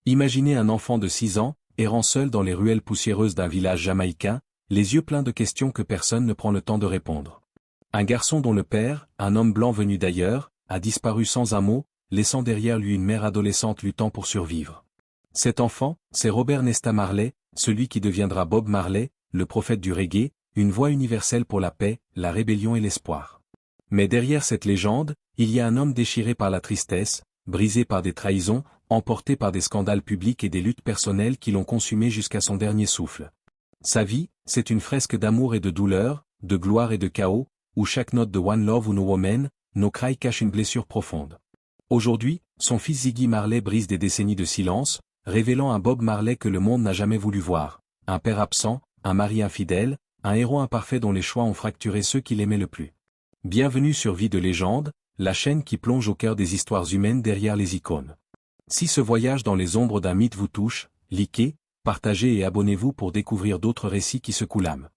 Imaginez un enfant de 6 ans, errant seul dans les ruelles poussiéreuses d'un village jamaïcain, les yeux pleins de questions que personne ne prend le temps de répondre. Un garçon dont le père, un homme blanc venu d'ailleurs, a disparu sans un mot, laissant derrière lui une mère adolescente luttant pour survivre. Cet enfant, c'est Robert Nesta Marley, celui qui deviendra Bob Marley, le prophète du reggae, une voix universelle pour la paix, la rébellion et l'espoir. Mais derrière cette légende, il y a un homme déchiré par la tristesse, brisé par des trahisons, emporté par des scandales publics et des luttes personnelles qui l'ont consumé jusqu'à son dernier souffle. Sa vie, c'est une fresque d'amour et de douleur, de gloire et de chaos, où chaque note de One Love ou No Woman, No Cry cache une blessure profonde. Aujourd'hui, son fils Ziggy Marley brise des décennies de silence, révélant un Bob Marley que le monde n'a jamais voulu voir, un père absent, un mari infidèle, un héros imparfait dont les choix ont fracturé ceux qu'il aimait le plus. Bienvenue sur Vie de légende, la chaîne qui plonge au cœur des histoires humaines derrière les icônes. Si ce voyage dans les ombres d'un mythe vous touche, likez, partagez et abonnez-vous pour découvrir d'autres récits qui secouent l'âme.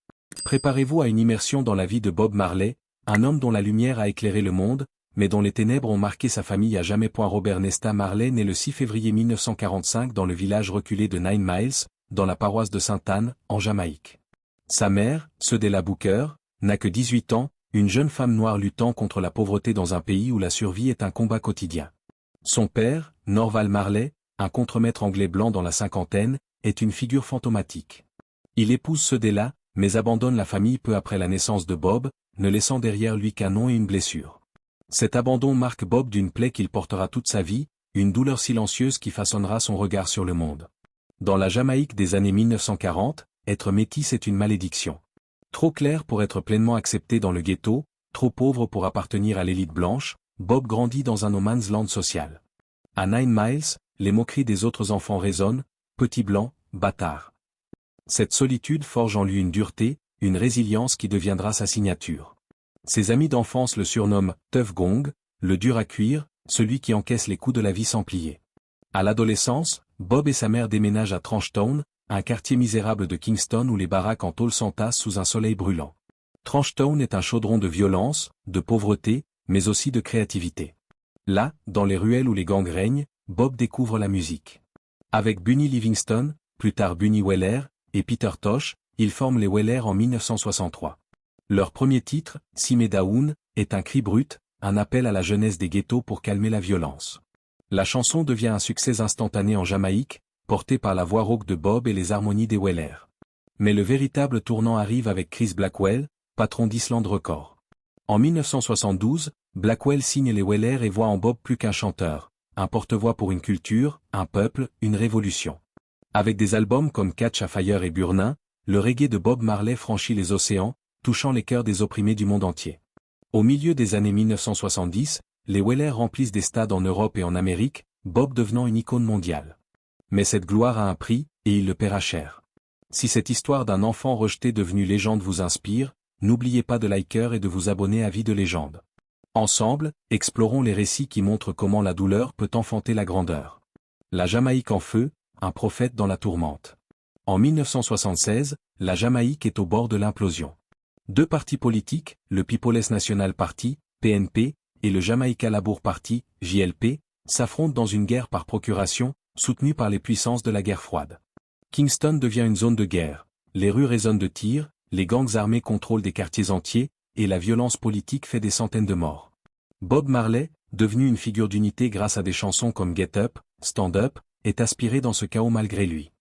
Préparez-vous à une immersion dans la vie de Bob Marley, un homme dont la lumière a éclairé le monde, mais dont les ténèbres ont marqué sa famille à jamais. Robert Nesta Marley naît le 6 février 1945 dans le village reculé de Nine Miles, dans la paroisse de Sainte-Anne, en Jamaïque. Sa mère, Cedella Booker, n'a que 18 ans, une jeune femme noire luttant contre la pauvreté dans un pays où la survie est un combat quotidien. Son père, Norval Marley, un contremaître anglais blanc dans la cinquantaine, est une figure fantomatique. Il épouse Cedella, mais abandonne la famille peu après la naissance de Bob, ne laissant derrière lui qu'un nom et une blessure. Cet abandon marque Bob d'une plaie qu'il portera toute sa vie, une douleur silencieuse qui façonnera son regard sur le monde. Dans la Jamaïque des années 1940, être métis est une malédiction. Trop clair pour être pleinement accepté dans le ghetto, trop pauvre pour appartenir à l'élite blanche, Bob grandit dans un no man's land social. À Nine Miles, les moqueries des autres enfants résonnent, petit blanc, bâtard. Cette solitude forge en lui une dureté, une résilience qui deviendra sa signature. Ses amis d'enfance le surnomment Tough Gong, le dur à cuire, celui qui encaisse les coups de la vie sans plier. À l'adolescence, Bob et sa mère déménagent à Trenchtown, un quartier misérable de Kingston où les baraques en tôle s'entassent sous un soleil brûlant. Trenchtown est un chaudron de violence, de pauvreté, mais aussi de créativité. Là, dans les ruelles où les gangs règnent, Bob découvre la musique. Avec Bunny Livingston, plus tard Bunny Weller, et Peter Tosh, ils forment les Weller en 1963. Leur premier titre, Simé Daoun, est un cri brut, un appel à la jeunesse des ghettos pour calmer la violence. La chanson devient un succès instantané en Jamaïque, porté par la voix rauque de Bob et les harmonies des Weller. Mais le véritable tournant arrive avec Chris Blackwell, patron d'Island Records. En 1972, Blackwell signe les Weller et voit en Bob plus qu'un chanteur, un porte-voix pour une culture, un peuple, une révolution. Avec des albums comme Catch a Fire et Burnin, le reggae de Bob Marley franchit les océans, touchant les cœurs des opprimés du monde entier. Au milieu des années 1970, les Weller remplissent des stades en Europe et en Amérique, Bob devenant une icône mondiale. Mais cette gloire a un prix, et il le paiera cher. Si cette histoire d'un enfant rejeté devenu légende vous inspire, n'oubliez pas de liker et de vous abonner à Vie de légende. Ensemble, explorons les récits qui montrent comment la douleur peut enfanter la grandeur. La Jamaïque en feu, un prophète dans la tourmente. En 1976, la Jamaïque est au bord de l'implosion. Deux partis politiques, le People's National Party, PNP, et le Jamaica Labour Party, JLP, s'affrontent dans une guerre par procuration, soutenue par les puissances de la guerre froide. Kingston devient une zone de guerre, les rues résonnent de tirs, les gangs armés contrôlent des quartiers entiers, et la violence politique fait des centaines de morts. Bob Marley, devenu une figure d'unité grâce à des chansons comme Get Up, Stand Up, est aspiré dans ce chaos malgré lui.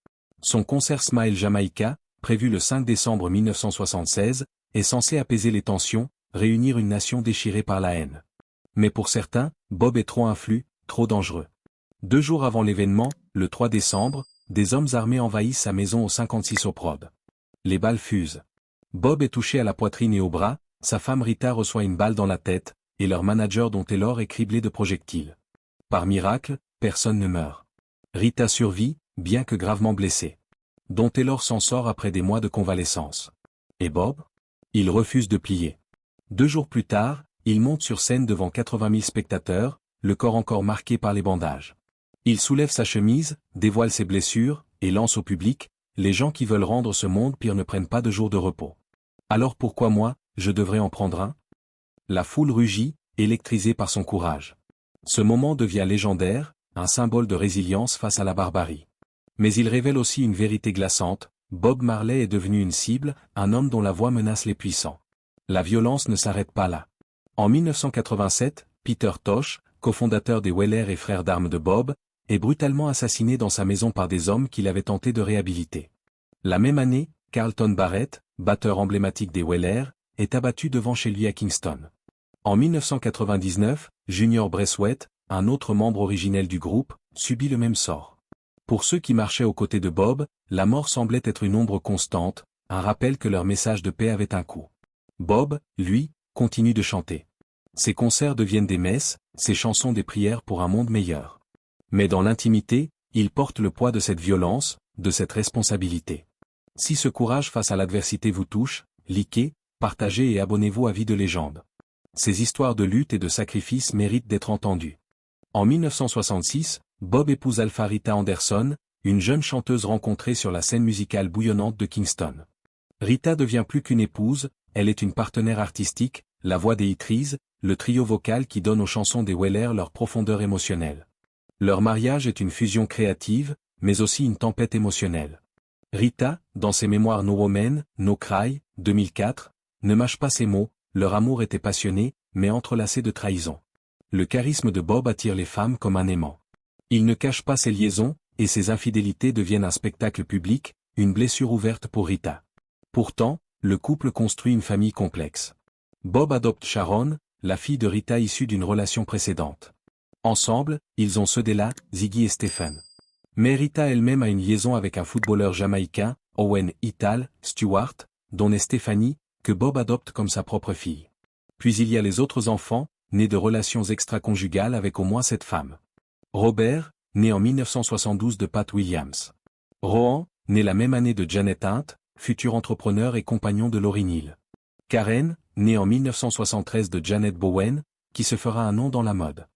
Son concert Smile Jamaica, prévu le 5 décembre 1976, est censé apaiser les tensions, réunir une nation déchirée par la haine. Mais pour certains, Bob est trop influent, trop dangereux. 2 jours avant l'événement, le 3 décembre, des hommes armés envahissent sa maison au 56 au Prod. Les balles fusent. Bob est touché à la poitrine et au bras, sa femme Rita reçoit une balle dans la tête, et leur manager Don Taylor est criblé de projectiles. Par miracle, personne ne meurt. Rita survit, bien que gravement blessée. Don Taylor s'en sort après des mois de convalescence. Et Bob? Il refuse de plier. 2 jours plus tard, il monte sur scène devant 80 000 spectateurs, le corps encore marqué par les bandages. Il soulève sa chemise, dévoile ses blessures, et lance au public, les gens qui veulent rendre ce monde pire ne prennent pas de jours de repos. Alors pourquoi moi, je devrais en prendre un? La foule rugit, électrisée par son courage. Ce moment devient légendaire, un symbole de résilience face à la barbarie. Mais il révèle aussi une vérité glaçante, Bob Marley est devenu une cible, un homme dont la voix menace les puissants. La violence ne s'arrête pas là. En 1987, Peter Tosh, cofondateur des Wailers et frère d'armes de Bob, est brutalement assassiné dans sa maison par des hommes qu'il avait tenté de réhabiliter. La même année, Carlton Barrett, batteur emblématique des Wailers, est abattu devant chez lui à Kingston. En 1999, Junior Bresswett, un autre membre originel du groupe, subit le même sort. Pour ceux qui marchaient aux côtés de Bob, la mort semblait être une ombre constante, un rappel que leur message de paix avait un coût. Bob, lui, continue de chanter. Ses concerts deviennent des messes, ses chansons des prières pour un monde meilleur. Mais dans l'intimité, il porte le poids de cette violence, de cette responsabilité. Si ce courage face à l'adversité vous touche, likez, partagez et abonnez-vous à Vie de légende. Ces histoires de lutte et de sacrifice méritent d'être entendues. En 1966, Bob épouse Alpha Rita Anderson, une jeune chanteuse rencontrée sur la scène musicale bouillonnante de Kingston. Rita devient plus qu'une épouse, elle est une partenaire artistique, la voix des Hitries, le trio vocal qui donne aux chansons des Wailers leur profondeur émotionnelle. Leur mariage est une fusion créative, mais aussi une tempête émotionnelle. Rita, dans ses mémoires No Woman, No Cry, 2004, ne mâche pas ses mots, leur amour était passionné, mais entrelacé de trahison. Le charisme de Bob attire les femmes comme un aimant. Il ne cache pas ses liaisons, et ses infidélités deviennent un spectacle public, une blessure ouverte pour Rita. Pourtant, le couple construit une famille complexe. Bob adopte Sharon, la fille de Rita issue d'une relation précédente. Ensemble, ils ont Cedella, Ziggy et Stephen. Mais Rita elle-même a une liaison avec un footballeur jamaïcain, Owen Ital Stewart, dont est Stephanie, que Bob adopte comme sa propre fille. Puis il y a les autres enfants, nés de relations extra-conjugales avec au moins 7 femmes. Robert, né en 1972 de Pat Williams. Rohan, né la même année de Janet Hunt, futur entrepreneur et compagnon de Lauryn Hill. Karen, né en 1973 de Janet Bowen, qui se fera un nom dans la mode.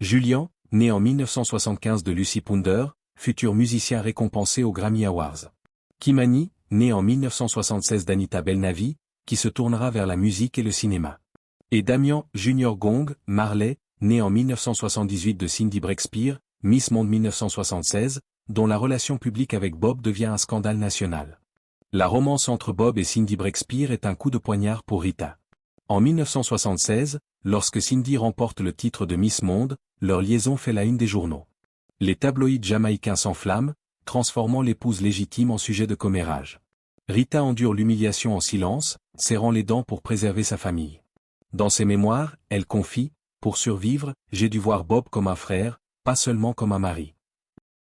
Julian, né en 1975 de Lucy Pounder, futur musicien récompensé aux Grammy Awards. Kimani, né en 1976 d'Anita Belnavi, qui se tournera vers la musique et le cinéma. Et Damian Junior Gong Marley, né en 1978 de Cindy Breakspear, Miss Monde 1976, dont la relation publique avec Bob devient un scandale national. La romance entre Bob et Cindy Breakspear est un coup de poignard pour Rita. En 1976, lorsque Cindy remporte le titre de Miss Monde, leur liaison fait la une des journaux. Les tabloïds jamaïcains s'enflamment, transformant l'épouse légitime en sujet de commérage. Rita endure l'humiliation en silence, serrant les dents pour préserver sa famille. Dans ses mémoires, elle confie, « Pour survivre, j'ai dû voir Bob comme un frère, pas seulement comme un mari. »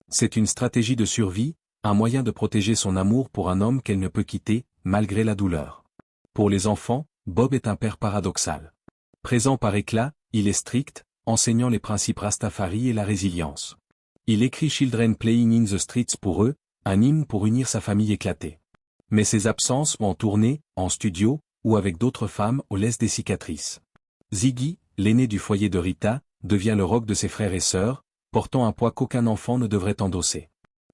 C'est une stratégie de survie, un moyen de protéger son amour pour un homme qu'elle ne peut quitter, malgré la douleur. Pour les enfants, Bob est un père paradoxal. Présent par éclat, il est strict, enseignant les principes Rastafari et la résilience. Il écrit Children Playing in the Streets pour eux, un hymne pour unir sa famille éclatée. Mais ses absences en tournée, en studio, ou avec d'autres femmes laissent des cicatrices. Ziggy, l'aîné du foyer de Rita, devient le roc de ses frères et sœurs, portant un poids qu'aucun enfant ne devrait endosser.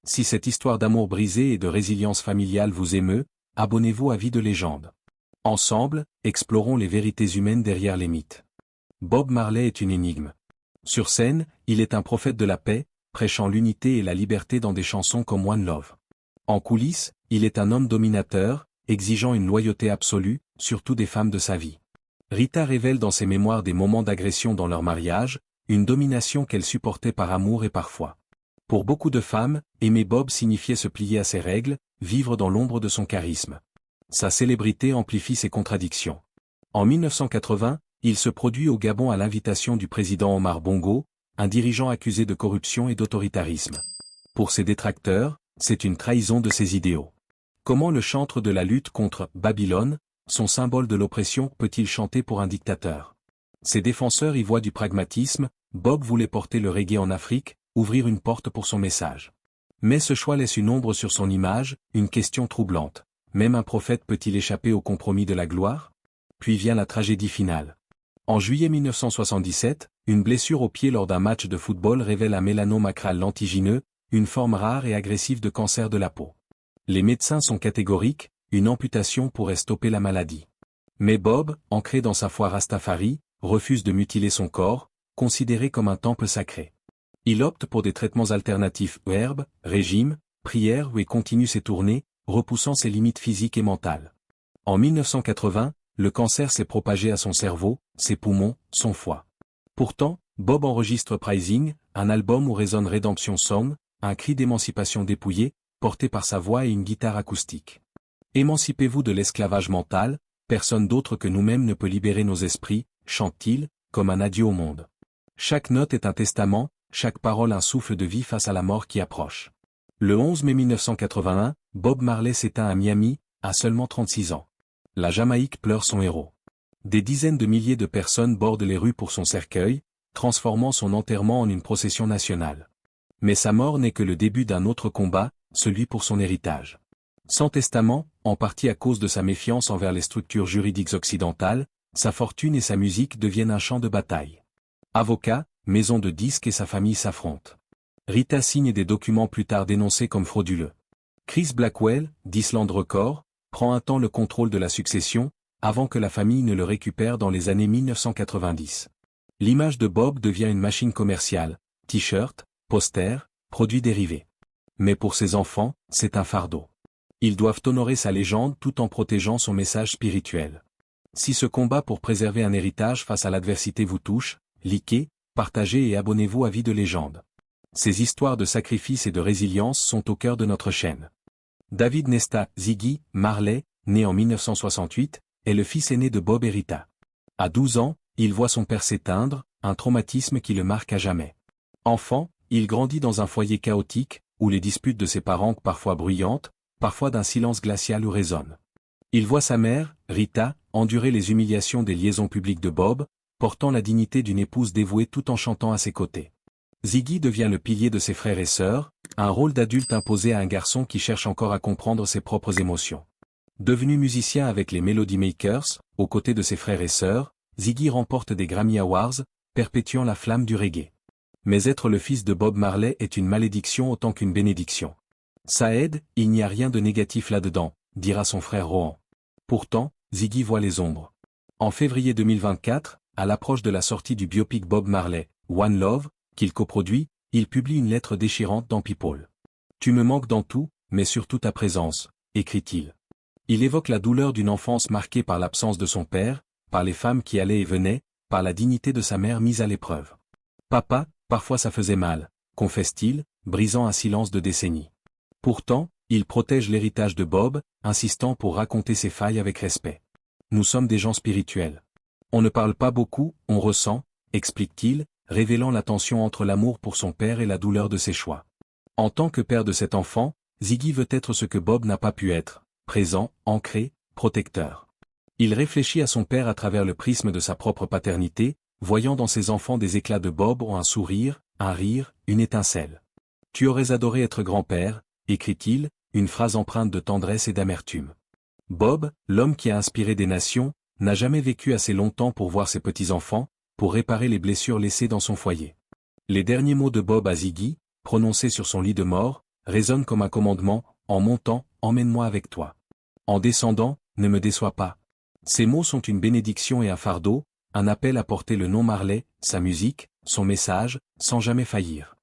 Si cette histoire d'amour brisé et de résilience familiale vous émeut, abonnez-vous à Vie de légende. Ensemble, explorons les vérités humaines derrière les mythes. Bob Marley est une énigme. Sur scène, il est un prophète de la paix, prêchant l'unité et la liberté dans des chansons comme One Love. En coulisses, il est un homme dominateur, exigeant une loyauté absolue, surtout des femmes de sa vie. Rita révèle dans ses mémoires des moments d'agression dans leur mariage, une domination qu'elle supportait par amour et par foi. Pour beaucoup de femmes, aimer Bob signifiait se plier à ses règles, vivre dans l'ombre de son charisme. Sa célébrité amplifie ses contradictions. En 1980, il se produit au Gabon à l'invitation du président Omar Bongo, un dirigeant accusé de corruption et d'autoritarisme. Pour ses détracteurs, c'est une trahison de ses idéaux. Comment le chantre de la lutte contre Babylone, son symbole de l'oppression, peut-il chanter pour un dictateur? Ses défenseurs y voient du pragmatisme, Bob voulait porter le reggae en Afrique, ouvrir une porte pour son message. Mais ce choix laisse une ombre sur son image, une question troublante. Même un prophète peut-il échapper au compromis de la gloire? Puis vient la tragédie finale. En juillet 1977, une blessure au pied lors d'un match de football révèle un mélanome acral lentigineux, une forme rare et agressive de cancer de la peau. Les médecins sont catégoriques, une amputation pourrait stopper la maladie. Mais Bob, ancré dans sa foi Rastafari, refuse de mutiler son corps, considéré comme un temple sacré. Il opte pour des traitements alternatifs, herbes, régimes, prières et continue ses tournées, repoussant ses limites physiques et mentales. En 1980, le cancer s'est propagé à son cerveau, ses poumons, son foie. Pourtant, Bob enregistre Prising, un album où résonne Redemption Song, un cri d'émancipation dépouillé, porté par sa voix et une guitare acoustique. Émancipez-vous de l'esclavage mental, personne d'autre que nous-mêmes ne peut libérer nos esprits, chante-t-il, comme un adieu au monde. Chaque note est un testament, chaque parole un souffle de vie face à la mort qui approche. Le 11 mai 1981, Bob Marley s'éteint à Miami, à seulement 36 ans. La Jamaïque pleure son héros. Des dizaines de milliers de personnes bordent les rues pour son cercueil, transformant son enterrement en une procession nationale. Mais sa mort n'est que le début d'un autre combat, celui pour son héritage. Sans testament, en partie à cause de sa méfiance envers les structures juridiques occidentales, sa fortune et sa musique deviennent un champ de bataille. Avocat, maison de disques et sa famille s'affrontent. Rita signe des documents plus tard dénoncés comme frauduleux. Chris Blackwell, d'Island Records, prend un temps le contrôle de la succession, avant que la famille ne le récupère dans les années 1990. L'image de Bob devient une machine commerciale, t-shirts, posters, produits dérivés. Mais pour ses enfants, c'est un fardeau. Ils doivent honorer sa légende tout en protégeant son message spirituel. Si ce combat pour préserver un héritage face à l'adversité vous touche, likez, partagez et abonnez-vous à Vie de légende. Ces histoires de sacrifice et de résilience sont au cœur de notre chaîne. David Nesta, Ziggy Marley, né en 1968, est le fils aîné de Bob et Rita. À 12 ans, il voit son père s'éteindre, un traumatisme qui le marque à jamais. Enfant, il grandit dans un foyer chaotique, où les disputes de ses parents parfois bruyantes, parfois d'un silence glacial où résonnent. Il voit sa mère, Rita, endurer les humiliations des liaisons publiques de Bob, portant la dignité d'une épouse dévouée tout en chantant à ses côtés. Ziggy devient le pilier de ses frères et sœurs, un rôle d'adulte imposé à un garçon qui cherche encore à comprendre ses propres émotions. Devenu musicien avec les Melody Makers, aux côtés de ses frères et sœurs, Ziggy remporte des Grammy Awards, perpétuant la flamme du reggae. Mais être le fils de Bob Marley est une malédiction autant qu'une bénédiction. Ça aide, il n'y a rien de négatif là-dedans, dira son frère Rohan. Pourtant, Ziggy voit les ombres. En février 2024, à l'approche de la sortie du biopic Bob Marley, One Love, qu'il coproduit, il publie une lettre déchirante dans People. Tu me manques dans tout, mais surtout ta présence, écrit-il. Il évoque la douleur d'une enfance marquée par l'absence de son père, par les femmes qui allaient et venaient, par la dignité de sa mère mise à l'épreuve. Papa, parfois ça faisait mal, confesse-t-il, brisant un silence de décennies. Pourtant, il protège l'héritage de Bob, insistant pour raconter ses failles avec respect. Nous sommes des gens spirituels. On ne parle pas beaucoup, on ressent, explique-t-il, révélant la tension entre l'amour pour son père et la douleur de ses choix. En tant que père de cet enfant, Ziggy veut être ce que Bob n'a pas pu être, présent, ancré, protecteur. Il réfléchit à son père à travers le prisme de sa propre paternité, voyant dans ses enfants des éclats de Bob ou un sourire, un rire, une étincelle. Tu aurais adoré être grand-père, écrit-il, une phrase empreinte de tendresse et d'amertume. Bob, l'homme qui a inspiré des nations, n'a jamais vécu assez longtemps pour voir ses petits-enfants, pour réparer les blessures laissées dans son foyer. Les derniers mots de Bob à Ziggy, prononcés sur son lit de mort, résonnent comme un commandement, en montant, emmène-moi avec toi. En descendant, ne me déçois pas. Ces mots sont une bénédiction et un fardeau, un appel à porter le nom Marley, sa musique, son message, sans jamais faillir.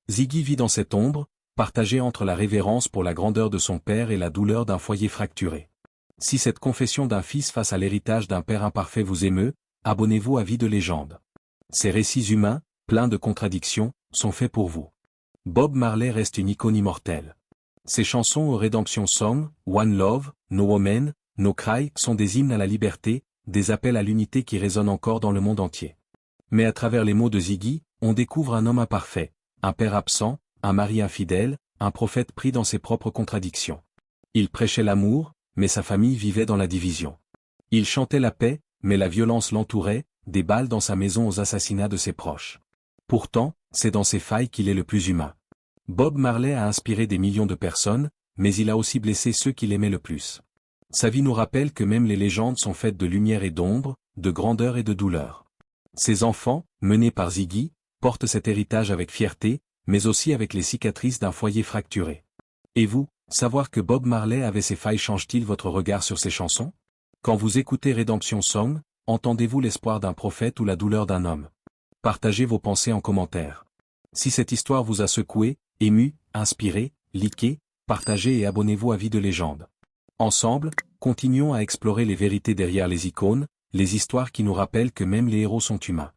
Ziggy vit dans cette ombre, partagée entre la révérence pour la grandeur de son père et la douleur d'un foyer fracturé. Si cette confession d'un fils face à l'héritage d'un père imparfait vous émeut, abonnez-vous à Vie de légende. Ces récits humains, pleins de contradictions, sont faits pour vous. Bob Marley reste une icône immortelle. Ses chansons aux Redemption Song, One Love, No Woman, No Cry sont des hymnes à la liberté, des appels à l'unité qui résonnent encore dans le monde entier. Mais à travers les mots de Ziggy, on découvre un homme imparfait, un père absent, un mari infidèle, un prophète pris dans ses propres contradictions. Il prêchait l'amour, mais sa famille vivait dans la division. Il chantait la paix, mais la violence l'entourait, des balles dans sa maison aux assassinats de ses proches. Pourtant, c'est dans ses failles qu'il est le plus humain. Bob Marley a inspiré des millions de personnes, mais il a aussi blessé ceux qu'il aimait le plus. Sa vie nous rappelle que même les légendes sont faites de lumière et d'ombre, de grandeur et de douleur. Ses enfants, menés par Ziggy, portent cet héritage avec fierté, mais aussi avec les cicatrices d'un foyer fracturé. Et vous, savoir que Bob Marley avait ses failles change-t-il votre regard sur ses chansons? Quand vous écoutez Redemption Song, entendez-vous l'espoir d'un prophète ou la douleur d'un homme? Partagez vos pensées en commentaire. Si cette histoire vous a secoué, ému, inspiré, likez, partagez et abonnez-vous à Vie de légende. Ensemble, continuons à explorer les vérités derrière les icônes, les histoires qui nous rappellent que même les héros sont humains.